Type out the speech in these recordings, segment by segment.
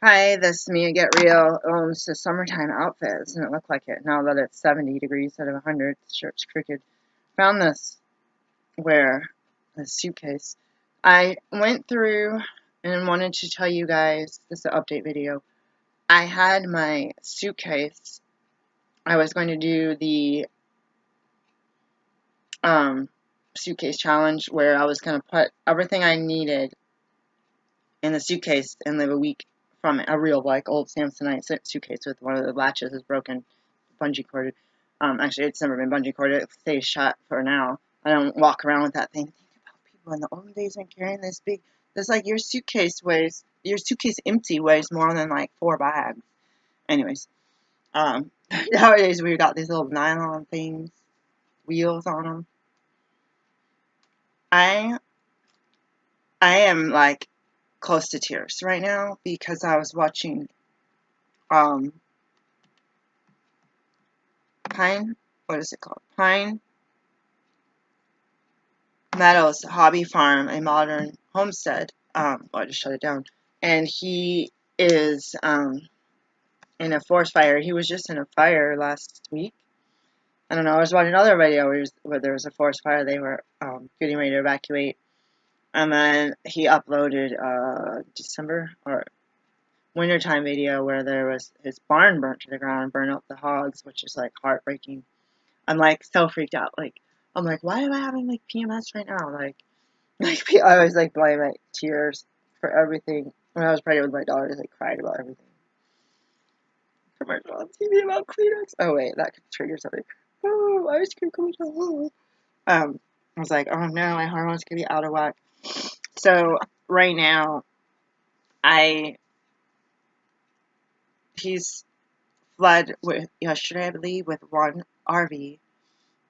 Hi, this is me at Get Real. It's a summertime outfit. Doesn't it look like it? Now that it's 70 degrees instead of 100, shirt's crooked. Found this suitcase. I went through and wanted to tell you guys, this is an update video. I had my suitcase. I was going to do the suitcase challenge where I was going to put everything I needed in the suitcase and live a week from it. A real, like, old Samsonite suitcase with one of the latches is broken, bungee corded. Actually, it's never been bungee corded. It stays shut for now. I don't walk around with that thing. Think about people in the olden days when carrying this big. It's like your suitcase empty weighs more than like 4 bags. Anyways, nowadays we've got these little nylon things, wheels on them. I am like close to tears right now because I was watching Pine Meadows Hobby Farm, a modern homestead. I just shut it down. And he is in a forest fire. He was just in a fire last week. I don't know. I was watching another video where there was a forest fire. They were getting ready to evacuate. And then he uploaded December or wintertime video where there was his barn burnt to the ground and burned up the hogs, which is like heartbreaking. I'm like so freaked out. I'm like, why am I having like PMS right now? I always like blame my tears for everything. When I was pregnant with my daughter, I like cried about everything. Commercial on TV about Kleenex. Oh wait, that could trigger something. Oh, ice cream commercial. I was like, oh no, my hormones could be out of whack. So right now, he's fled with yesterday, I believe, with one RV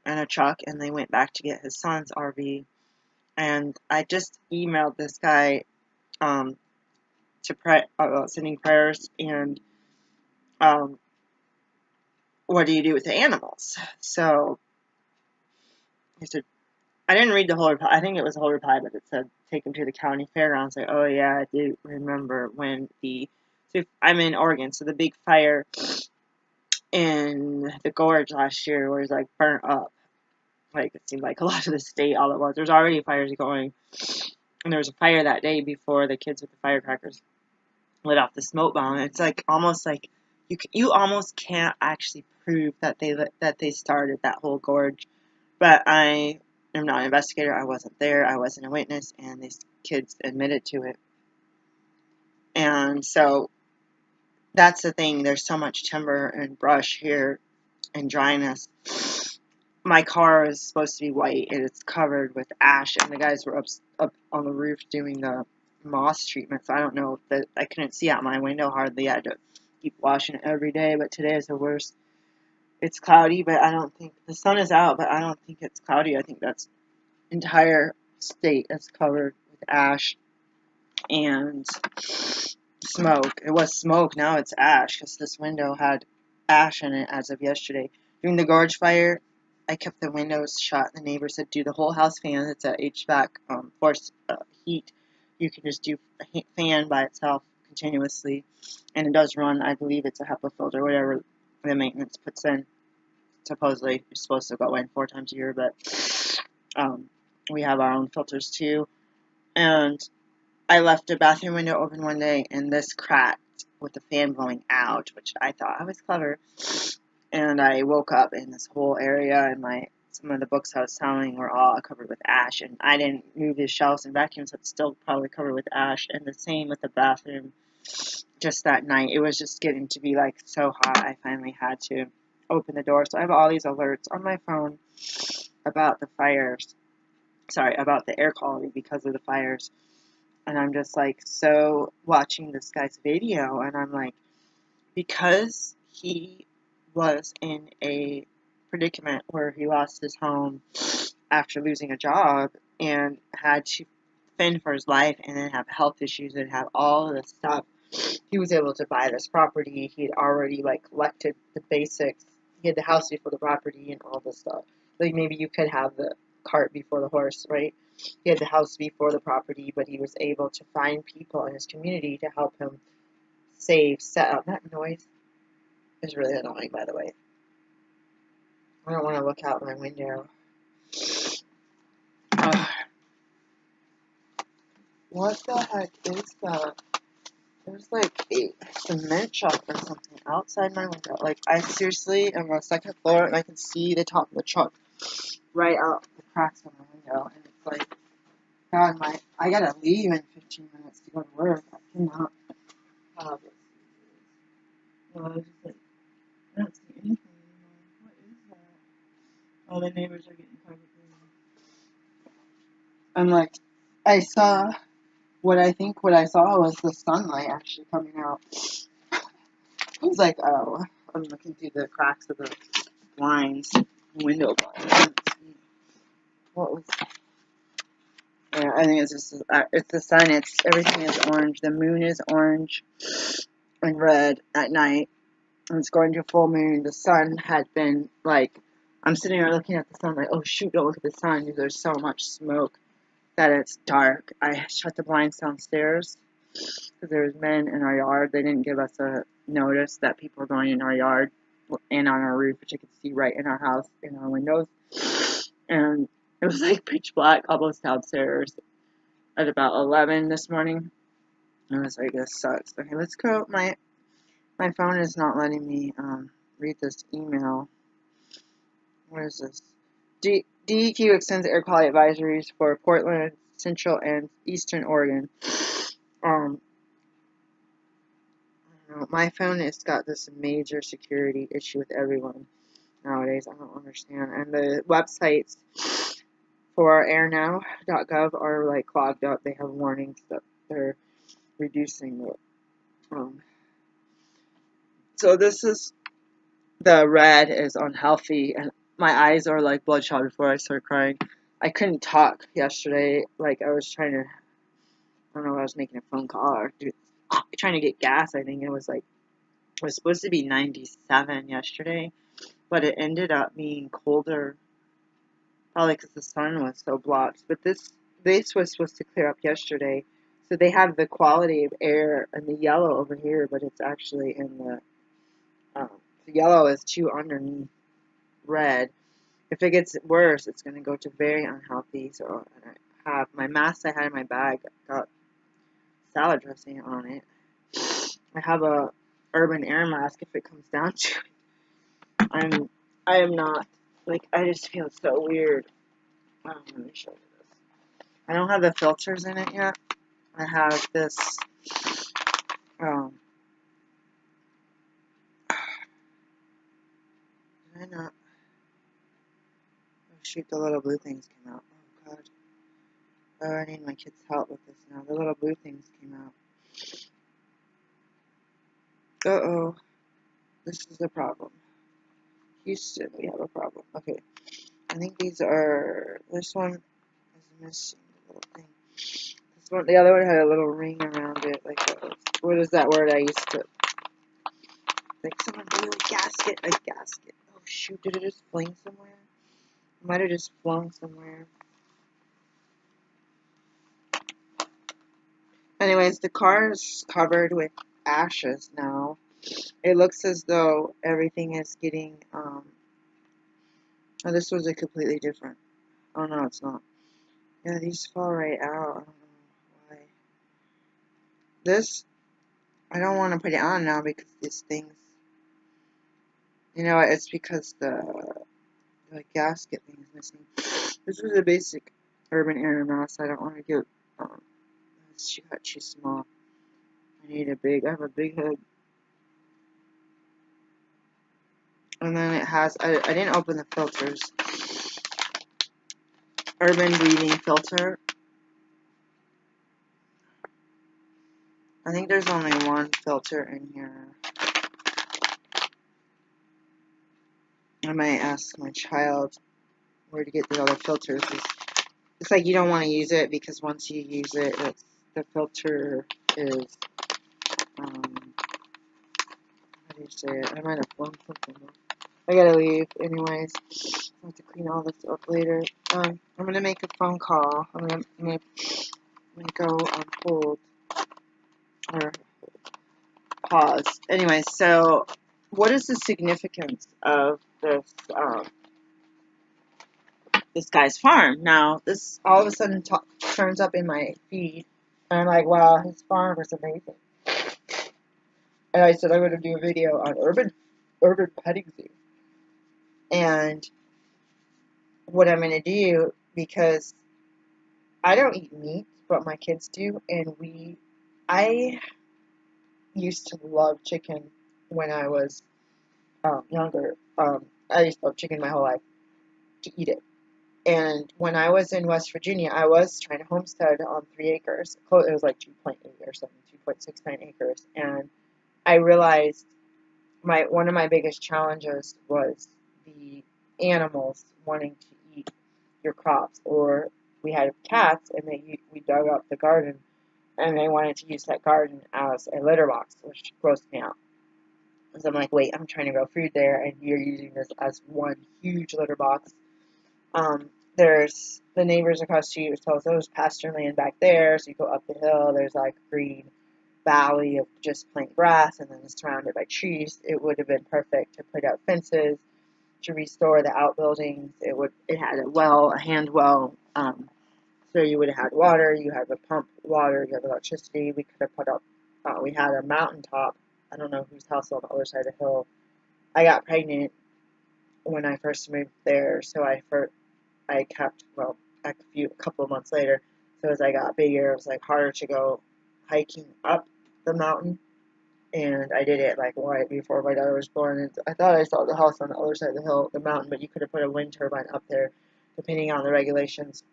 and a truck, and they went back to get his son's RV. And I just emailed this guy to pray about sending prayers and what do you do with the animals? So he said, I didn't read the whole reply. I think it was the whole reply, but it said take him to the county fairgrounds. Like, oh yeah, I do remember when I'm in Oregon, so the big fire in the gorge last year was like burnt up. Like it seemed like a lot of the state all at once. There's already fires going, and there was a fire that day before the kids with the firecrackers lit off the smoke bomb. It's like almost like you almost can't actually prove that they started that whole gorge. But I am not an investigator. I wasn't there. I wasn't a witness, and these kids admitted to it. And so that's the thing. There's so much timber and brush here and dryness. My car is supposed to be white, and it's covered with ash. And the guys were up on the roof doing the moss treatment. So I don't know that I couldn't see out my window hardly. I had to keep washing it every day. But today is the worst. It's cloudy, but I don't think the sun is out. But I don't think it's cloudy. I think that's entire state is covered with ash and smoke. It was smoke, now it's ash because this window had ash in it as of yesterday. During the gorge fire, I kept the windows shut. The neighbor said do the whole house fan. It's a HVAC forced heat. You can just do a fan by itself continuously, and it does run. I believe it's a HEPA filter, whatever the maintenance puts in. Supposedly, you're supposed to go in 4 times a year, but we have our own filters too. And I left the bathroom window open one day, and this cracked with the fan blowing out, which I thought I was clever. And I woke up, and this whole area and some of the books I was selling were all covered with ash. And I didn't move the shelves and vacuum, so it's still probably covered with ash. And the same with the bathroom. Just that night, it was just getting to be like so hot. I finally had to open the door. So I have all these alerts on my phone about the fires. Sorry, about the air quality because of the fires. And I'm just like so watching this guy's video, and I'm like, because he was in a predicament where he lost his home after losing a job and had to fend for his life and then have health issues and have all of this stuff, he was able to buy this property. He had already like collected the basics. He had the house before the property and all this stuff. Like maybe you could have the cart before the horse, right? He had the house before the property, but he was able to find people in his community to help him save setup. That noise is really annoying, by the way. I don't want to look out my window. What the heck is that? There's like a cement truck or something outside my window. Like, I seriously am on the second floor and I can see the top of the truck right out the cracks of my window. And it's like, God, I gotta leave in 15 minutes to go to work. I cannot have this. Well, I was just like, I don't see anything anymore. What is that? Oh, the neighbors are getting kind of crazy. I'm like, I saw what I saw was the sunlight actually coming out. I was like, oh, I'm looking through the cracks of the blinds, window blinds. What was? Yeah, I think it's just it's the sun. Everything is orange. The moon is orange and red at night. And it's going to full moon. The sun had been like, I'm sitting here looking at the sun like, oh shoot, don't look at the sun because there's so much smoke that it's dark. I shut the blinds downstairs because there was men in our yard. They didn't give us a notice that people were going in our yard and on our roof, which you could see right in our house, in our windows. And it was like pitch black almost downstairs at about 11 this morning. I was like, this sucks. Okay, let's go. My phone is not letting me read this email. What is this? DEQ extends air quality advisories for Portland, Central, and Eastern Oregon. My phone has got this major security issue with everyone nowadays. I don't understand. And the websites for airnow.gov are like clogged up. They have warnings that they're reducing it. So this is, the red is unhealthy, and my eyes are like bloodshot before I start crying. I couldn't talk yesterday. Like, I was trying to, I don't know, I was making a phone call or trying to get gas. I think it was supposed to be 97 yesterday, but it ended up being colder, probably because the sun was so blocked. But this was supposed to clear up yesterday, so they have the quality of air and the yellow over here, but it's actually in the yellow is 2 underneath red. If it gets worse, it's going to go to very unhealthy. So I have my mask I had in my bag, got salad dressing on it. I have a urban air mask if it comes down to it. I am not, like, I just feel so weird. Let me show you this. I don't have the filters in it yet. I have this, did I not? Oh shoot, the little blue things came out. Oh god. Oh, I need my kids' help with this now. The little blue things came out. Uh-oh. This is a problem. Houston, we have a problem. Okay. I think these are, this one is missing a little thing. This one, the other one had a little ring around it, like what is that word I used to, like someone blew a gasket. Oh shoot, did it just fling somewhere? It might have just flung somewhere. Anyways, the car is covered with ashes now. It looks as though everything is getting, oh, this was a completely different, oh no, it's not. Yeah, these fall right out. I don't know why. This, I don't want to put it on now because these things, you know, it's because the gasket thing is missing. This was a basic urban air mask. I don't want to get, she got too small. I have a big hood. And then it has, I didn't open the filters. Urban breathing filter. I think there's only one filter in here. I might ask my child where to get the other filters. It's like you don't want to use it because once you use it, the filter is, how do you say it? I might have blown something up. I gotta leave anyways. I have to clean all this up later. I'm gonna make a phone call. I'm gonna go on hold. Or pause. Anyway, so what is the significance of this guy's farm? Now, this all of a sudden turns up in my feed, and I'm like, wow, his farm is amazing. And I said I'm going to do a video on urban petting zoo, and what I'm going to do, because I don't eat meat, but my kids do, and I used to love chicken when I was younger. I used to love chicken my whole life, to eat it. And when I was in West Virginia, I was trying to homestead on 3 acres. It was like 2.8 or something, 2.69 acres. And I realized one of my biggest challenges was the animals wanting to eat your crops. Or we had cats, and we dug up the garden, and they wanted to use that garden as a litter box, which grossed me out. So I'm like, wait, I'm trying to grow food there, and you're using this as one huge litter box. There's the neighbors across the street, so there's pasture land back there, so you go up the hill, there's like a green valley of just plain grass, and then it's surrounded by trees. It would have been perfect to put up fences, to restore the outbuildings. It had a hand well, so you would have had water, you have a pump water, you have electricity. We could have put up, we had a mountaintop. I don't know whose house on the other side of the hill. I got pregnant when I first moved there, so I kept, well, a couple of months later, so as I got bigger, it was like harder to go hiking up the mountain, and I did it like right before my daughter was born, and I thought I saw the house on the other side of the mountain, but you could have put a wind turbine up there, depending on the regulations.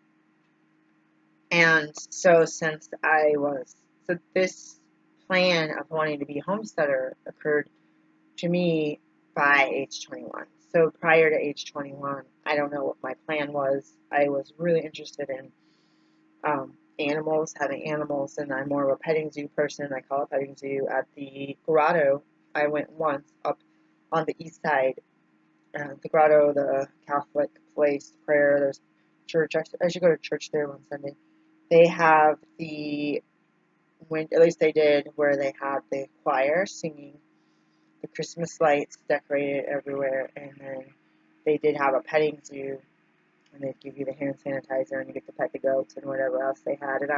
And so this plan of wanting to be a homesteader occurred to me by age 21. So prior to age 21, I don't know what my plan was. I was really interested in animals, having animals, and I'm more of a petting zoo person. I call it petting zoo. At the Grotto, I went once up on the east side. The Grotto, the Catholic place, prayer, there's church. I should go to church there one Sunday. They have at least they did, where they had the choir singing, the Christmas lights decorated everywhere, and then they did have a petting zoo, and they'd give you the hand sanitizer, and you get to pet the goats and whatever else they had. And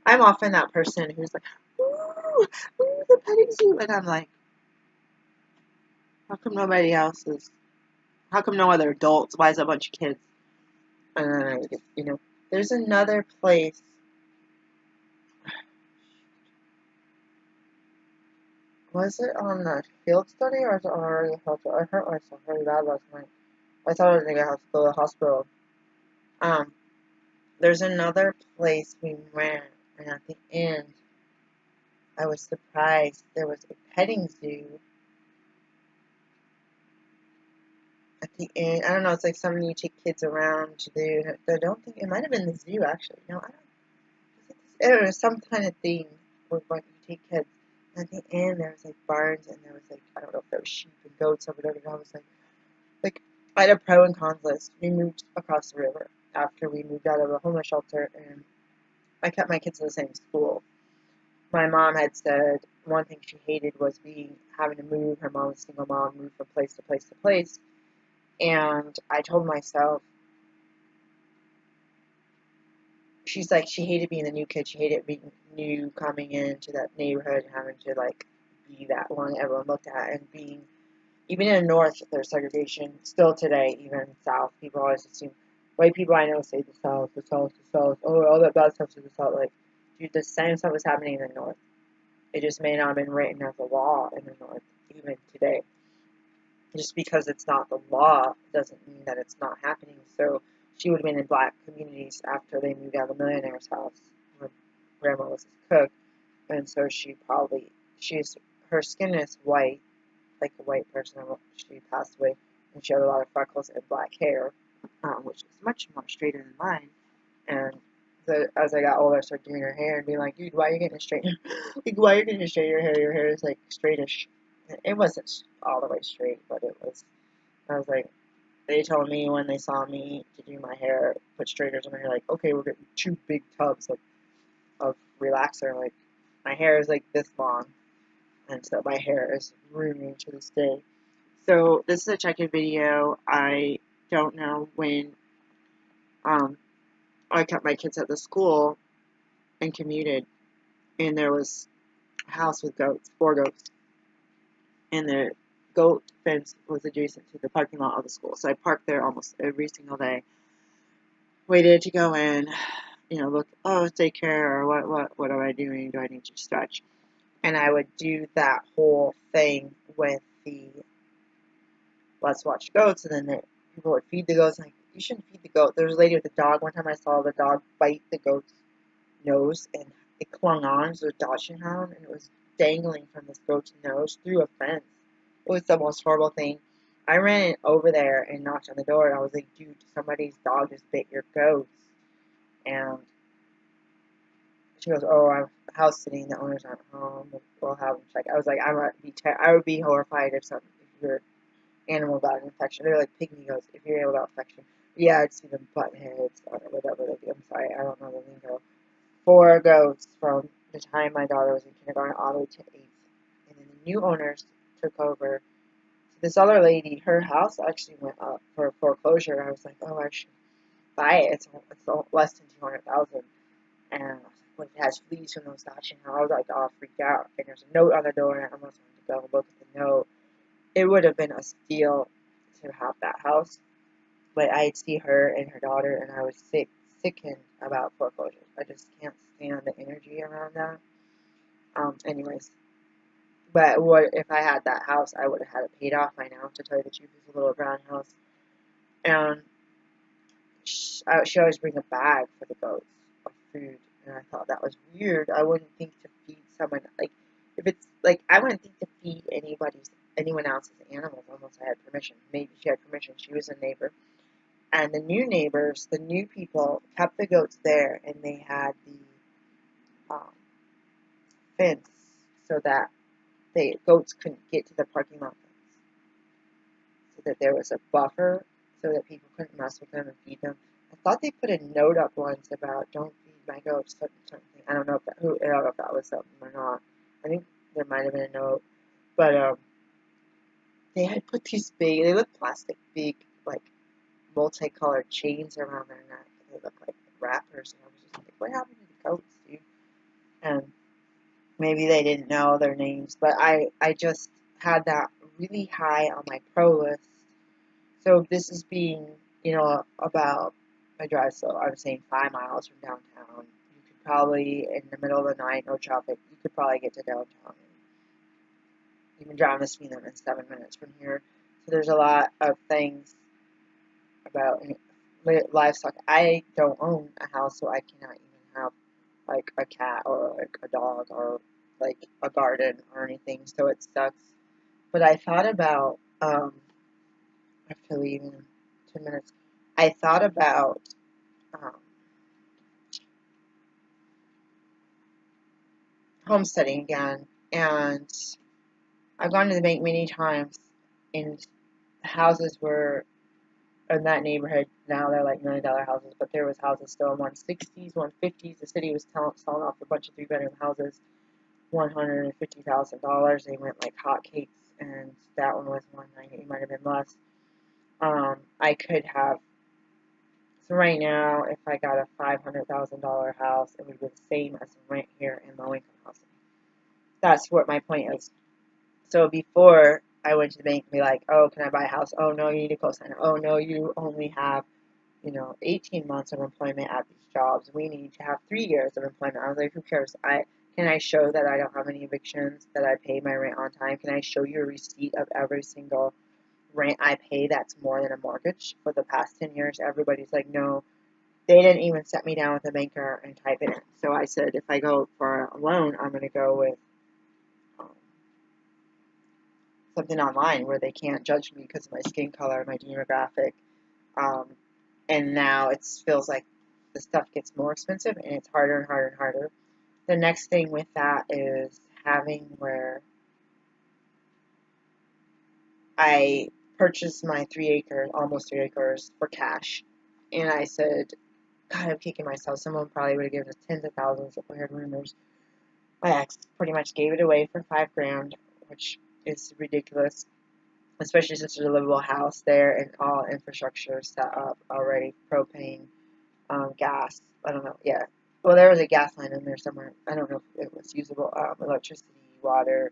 I'm often that person who's like, ooh, the petting zoo, and I'm like, how come no other adults? Why is it a bunch of kids? And then there's another place. Was it on the field study, or was it already a hospital? I hurt myself really bad last night. I thought I was going to have to go to the hospital. There's another place we went, and at the end, I was surprised. There was a petting zoo. At the end, I don't know, it's like something you take kids around to do. I don't think, it might have been the zoo, actually. No, I don't know, some kind of thing where you take kids. At the end, there was like barns, and there was like, I don't know if there was sheep and goats or whatever. And I was like, I had a pro and cons list. We moved across the river after we moved out of a homeless shelter, and I kept my kids in the same school. My mom had said one thing she hated was having to move. Her mom was a single mom, moved from place to place to place. And I told myself, she's like, she hated being the new kid. She hated being new, coming into that neighborhood, having to like be that one everyone looked at, and even in the north, there's segregation still today. Even south, people always assume, white people I know say the south, the south, the south. Oh, all that bad stuff's in the south. Like, dude, the same stuff is happening in the north. It just may not have been written as a law in the north even today. Just because it's not the law doesn't mean that it's not happening. So she would have been in black communities after they moved out of the millionaire's house. Her grandma was a cook, and so her skin is white, like a white person. She passed away, and she had a lot of freckles and black hair, which is much more straighter than mine. And as I got older, I started doing her hair and being like, dude, why are you getting a straight? Like, why are you getting a straight your hair? Your hair is like straightish. It wasn't all the way straight, but it was. I was like, they told me when they saw me to do my hair, put straighters in my hair, like, okay, we're getting 2 big tubs of relaxer. Like, my hair is like this long. and so my hair is rooming to this day. So this is a check-in video. I don't know when I kept my kids at the school and commuted, and there was a house with goats, 4 goats, and the goat fence was adjacent to the parking lot of the school. So I parked there almost every single day. Waited to go in, look, oh, take care, or what am I doing? Do I need to stretch? And I would do that whole thing with the let's watch goats, and then people would feed the goats. Like, you shouldn't feed the goat. There was a lady with a dog. One time I saw the dog bite the goat's nose, and it clung on to a Dachshund hound, and it was dangling from this goat's nose through a fence. It was the most horrible thing. I ran over there and knocked on the door, and I was like, dude, somebody's dog just bit your goats. And she goes, oh, I'm house sitting, the owners aren't home, we'll have them check. I was like, I would be horrified if your animal got an infection. They're like pygmy goats, if your animal got infection. Yeah, I'd see them butt heads or whatever they do. I'm sorry, I don't know the lingo. 4 goats from the time my daughter was in kindergarten all the way to 8th. And then the new owners took over. So this other lady, her house actually went up for foreclosure. I was like, oh, I should buy it. It's less than $200,000. And I was like, what, it has fleas from those Dachshund. I was like, oh, freaked out. And there's a note on the door, and I almost wanted to go look at the note. It would have been a steal to have that house. But I'd see her and her daughter, and I was sickened about foreclosures. I just can't stand the energy around that. Anyways, but what if I had that house? I would have had it paid off by now. To tell you the truth, it's a little brown house, and she always bring a bag for the goats of food, and I thought that was weird. I wouldn't think to feed someone if it's I wouldn't think to feed anyone else's animals unless I had permission. Maybe she had permission. She was a neighbor. And the new neighbors, the new people, kept the goats there, and they had the fence so that the goats couldn't get to the parking lot fence. So that there was a buffer so that people couldn't mess with them and feed them. I thought they put a note up once about don't feed my goats, something. I don't know if that was something or not. I think there might have been a note, but they had put these they look plastic, big, multicolored chains around their neck. They look like wrappers, and I was just like, what happened to the goats, dude? And maybe they didn't know their names, but I just had that really high on my pro list. So this is being, about a drive, so I was saying 5 miles from downtown. You could probably, in the middle of the night, no traffic, you could probably get to downtown. You can drive the speed limit in 7 minutes from here. So there's a lot of things about livestock. I don't own a house, so I cannot even have a cat or a dog or a garden or anything. So it sucks. But I thought about I have to leave in 2 minutes. I thought about homesteading again, and I've gone to the bank many times, and houses were in that neighborhood. Now they're like $1 million houses, but there was houses still in 160s, 150s. The city was selling off a bunch of 3-bedroom houses, $150,000. They went like hotcakes, and that one was 190. It might have been less. I could have. So right now, if I got a $500,000 house, it would be the same as the rent here in low-income housing. That's what my point is. So before I went to the bank and be like, oh, can I buy a house? Oh, no, you need a cosigner. Oh, no, you only have, 18 months of employment at these jobs. We need to have 3 years of employment. I was like, who cares? Can I show that I don't have any evictions, that I pay my rent on time? Can I show you a receipt of every single rent I pay that's more than a mortgage for the past 10 years? Everybody's like, no. They didn't even set me down with a banker and type it in. So I said, if I go for a loan, I'm going to go with something online where they can't judge me because of my skin color, my demographic. And now it feels like the stuff gets more expensive, and it's harder and harder and harder. The next thing with that is having where I purchased my almost 3 acres for cash. And I said, God, I'm kicking myself. Someone probably would have given us tens of thousands if we heard rumors. My ex pretty much gave it away for $5,000, which is ridiculous, especially since there's a livable house there and all infrastructure set up already, propane, gas. I don't know. Yeah. Well, there was a gas line in there somewhere. I don't know if it was usable. Electricity, water,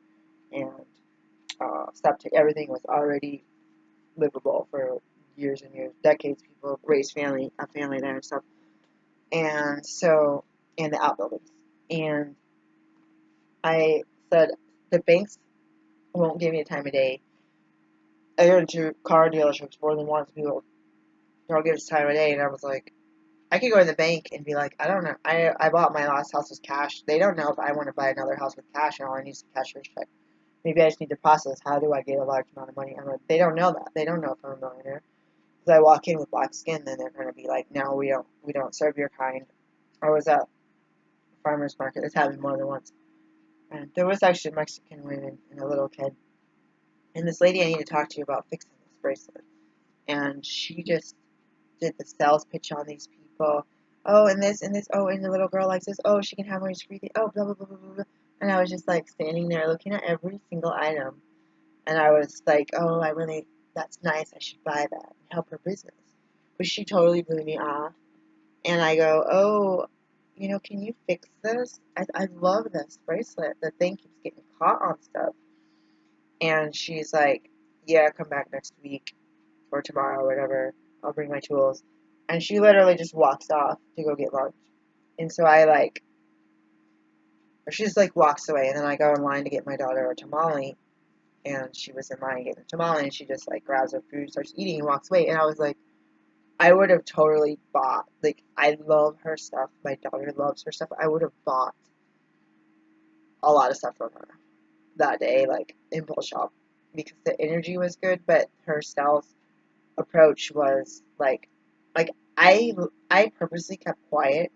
and septic. Everything was already livable for years and years, decades. People raised a family there and stuff. And so, and the outbuildings. And I said the banks won't give me a time of day. I go to car dealerships more than once. People don't give us time of day, and I was like, I could go to the bank and be like, I don't know. I bought my last house with cash. They don't know if I want to buy another house with cash, and all I need is a cashier's check. Maybe I just need to process. How do I get a large amount of money? I'm like, they don't know that. They don't know if I'm a millionaire. Because I walk in with black skin, then they're going to be like, no, we don't serve your kind. I was at a farmer's market. This happened more than once. And there was actually Mexican women and a little kid. And this lady I need to talk to you about fixing this bracelet. And she just did the sales pitch on these people. Oh, and this, and this. Oh, and the little girl likes this. Oh, she can have one of these. Oh, blah, blah, blah, blah, blah. And I was just like standing there looking at every single item. And I was like, oh, that's nice. I should buy that and help her business. But she totally blew me off. And I go, oh, can you fix this? I love this bracelet. The thing keeps getting caught on stuff. And she's like, yeah, come back next week or tomorrow or whatever. I'll bring my tools. And she literally just walks off to go get lunch. And so or she just like walks away. And then I go in line to get my daughter a tamale. And she was in line getting a tamale. And she just like grabs her food, starts eating, and walks away. And I was like, I would have totally bought. Like, I love her stuff. My daughter loves her stuff. I would have bought a lot of stuff from her that day, like impulse shop, because the energy was good, but her sales approach was like I purposely kept quiet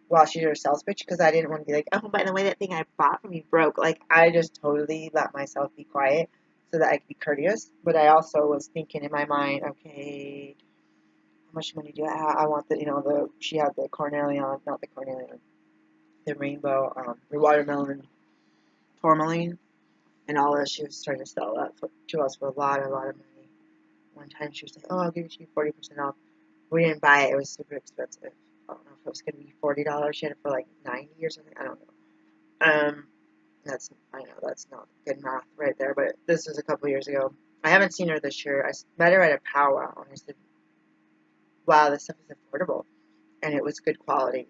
while she did her sales pitch because I didn't want to be like, oh, by the way, that thing I bought from you broke. Like, I just totally let myself be quiet so that I could be courteous. But I also was thinking in my mind, okay, how much money do I have? I want she had the cornelian, not the cornelian, the rainbow, the watermelon tourmaline, and all this. She was trying to sell that to us for a lot of money. One time she was like, oh, I'll give it to you 40% off. We didn't buy it. It was super expensive. I don't know if it was going to be $40. She had it for like 90 or something. I don't know. I know that's not good math right there, but this was a couple years ago. I haven't seen her this year. I met her at a powwow, and I said, wow, this stuff is affordable, and it was good quality.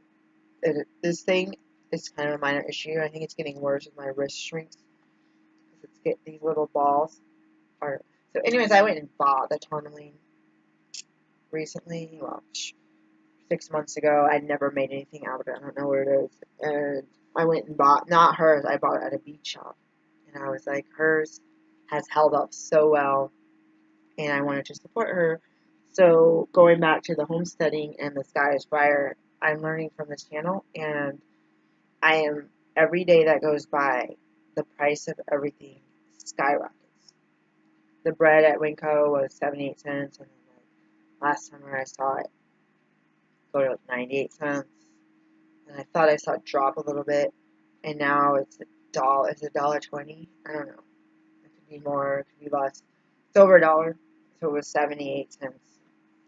This thing is kind of a minor issue. I think it's getting worse as my wrist shrinks because these little balls are. So, anyways, I went and bought the tourmaline recently. Well, 6 months ago. I'd never made anything out of it. I don't know where it is. And I went and bought, not hers, I bought it at a beach shop. And I was like, hers has held up so well, and I wanted to support her. So going back to the homesteading and the Sky is Fire, I'm learning from this channel, and every day that goes by, the price of everything skyrockets. The bread at Winco was 78 cents, and then last summer I saw it go to 98 cents, and I thought I saw it drop a little bit, and now it's $1.20. I don't know. It could be more, it could be less. It's over $1, so it was 78 cents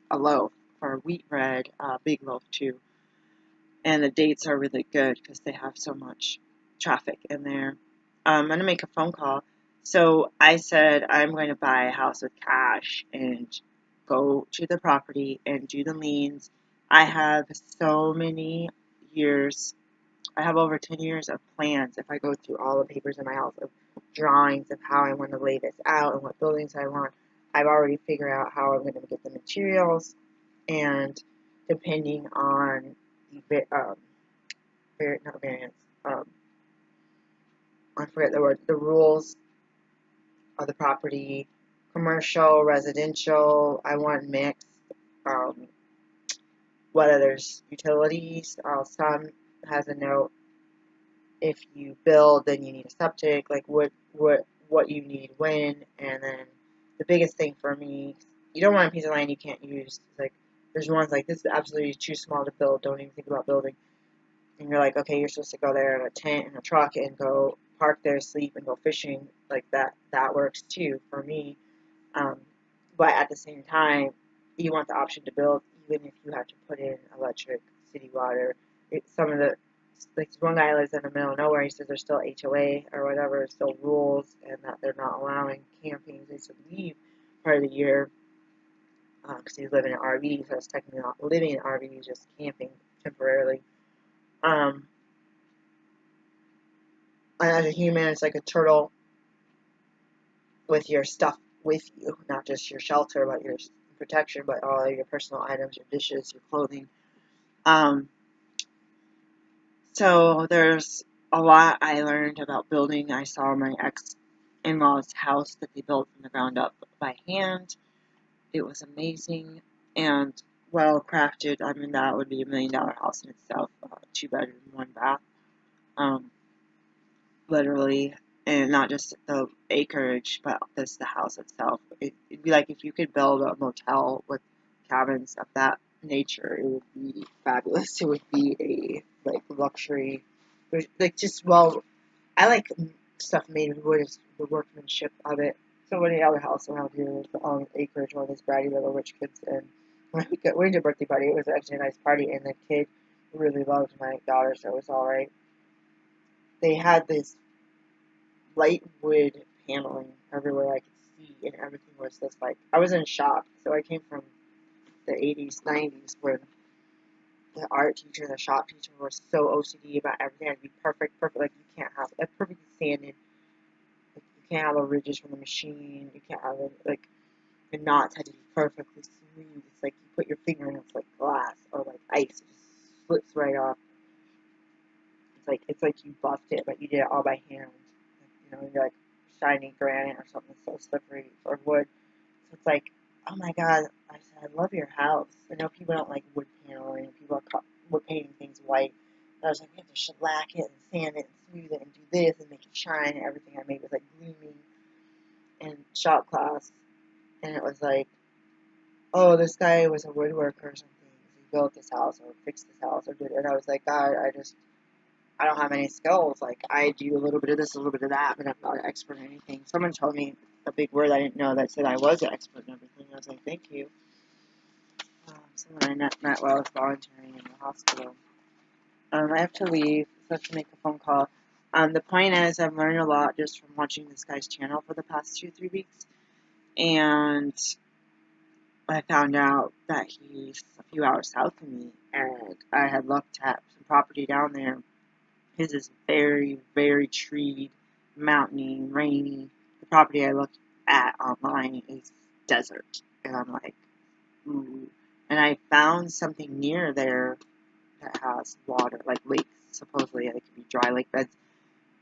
a loaf for wheat bread, big loaf too. And the dates are really good because they have so much traffic in there. I'm going to make a phone call. So I said I'm going to buy a house with cash and go to the property and do the liens. I have so many years. I have over 10 years of plans if I go through all the papers in my house of drawings of how I want to lay this out and what buildings I want. I've already figured out how I'm going to get the materials, and depending on the not variance, I forget the word, the rules of the property, commercial, residential, I want mixed, whether there's utilities, some has a note, if you build, then you need a septic, like what you need when, and then the biggest thing for me, you don't want a piece of land you can't use, like, there's ones like, this is absolutely too small to build, don't even think about building. and you're like, okay, you're supposed to go there in a tent and a truck and go park there, sleep, and go fishing. Like that works too for me. Um, but at the same time, you want the option to build, even if you have to put in electric, city water. Some of the, like one guy lives in the middle of nowhere. He says there's still HOA or whatever, still rules, and that they're not allowing camping. They should leave part of the year because he's living in an RV, so it's technically not living in an RV. He's just camping temporarily. Um, and as a human, it's like a turtle with your stuff with you, not just your shelter, but your protection, but all your personal items, your dishes, your clothing. Um, so there's a lot I learned about building. I saw my ex-in-laws' house that they built from the ground up by hand. It was amazing and well crafted. I mean, that would be $1 million house in itself. 2 bedroom, 1 bath. Um, Literally, and not just the acreage, but just the house itself. It'd be like if you could build a motel with cabins of that nature, it would be fabulous. It would be a like luxury, like just well, I like stuff made of wood, the workmanship of it. So any other house around here is on acreage, one of these bratty little rich kids, and when we went to a birthday party, it was actually a nice party, and the kid really loved my daughter, so it was all right. They had this light wood paneling everywhere I could see, and everything was just like I was in shock. So I came from the 80s, 90s, where the art teacher and the shop teacher were so OCD about everything had to be perfect, perfect. Like you can't have a perfect sanded. Like you can't have the ridges from the machine. You can't have it like the knots had to be perfectly smooth. It's like you put your finger in, it's like glass or like ice. It just slips right off. It's like you buffed it, but you did it all by hand. You're like shiny granite or something so slippery or wood. So it's like, oh my god, I said, I love your house. I know people don't like wood paneling. People are wood painting things white. And I was like, we have to shellac it and sand it and smooth it and do this and make it shine. And everything I made was like gleaming in shop class. And it was like, oh, this guy was a woodworker or something. He built this house or fixed this house or did it. And I was like, God, I don't have any skills. Like, I do a little bit of this, a little bit of that, but I'm not an expert in anything. Someone told me a big word I didn't know that said I was an expert in everything. I was like, thank you. Someone I met while I was volunteering in the hospital. I have to leave, so I have to make a phone call. The point is, I've learned a lot just from watching this guy's channel for the past 2-3 weeks, and I found out that he's a few hours south of me, and I had looked at some property down there. His is very, very treed, mountainy, rainy. The property I looked at online is desert, and I'm like, ooh. And I found something near there that has water, like lakes, supposedly. It could be dry lake beds,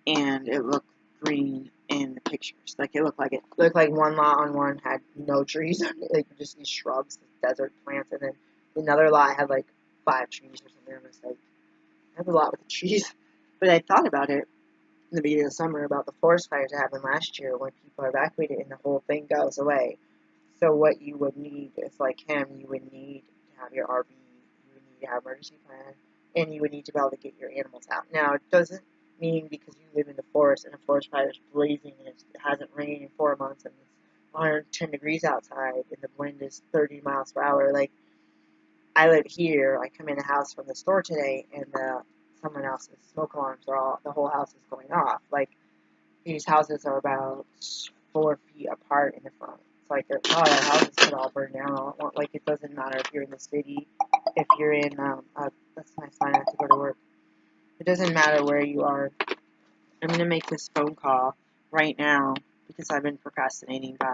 and it looked green in the pictures. Like it looked like one lot on one had no trees on it, like just these shrubs, desert plants, and then another lot had like 5 trees or something. And it's like I have a lot with the trees, but I thought about it in the beginning of the summer about the forest fires that happened last year when people are evacuated and the whole thing goes away. So what you would need is like him, you would need to have your RV, you would need to have an emergency plan, and you would need to be able to get your animals out. Now, it doesn't mean because you live in the forest and the forest fire is blazing and it hasn't rained in 4 months and it's 110 degrees outside and the wind is 30 miles per hour. Like, I live here, I come in the house from the store today and someone else's smoke alarms the whole house is going off. Like, these houses are about 4 feet apart in the front. It's like a lot of houses could all burn down all at once. Like, it doesn't matter if you're in the city, if you're in, that's my sign, I have to go to work. It doesn't matter where you are. I'm going to make this phone call right now because I've been procrastinating. Bye.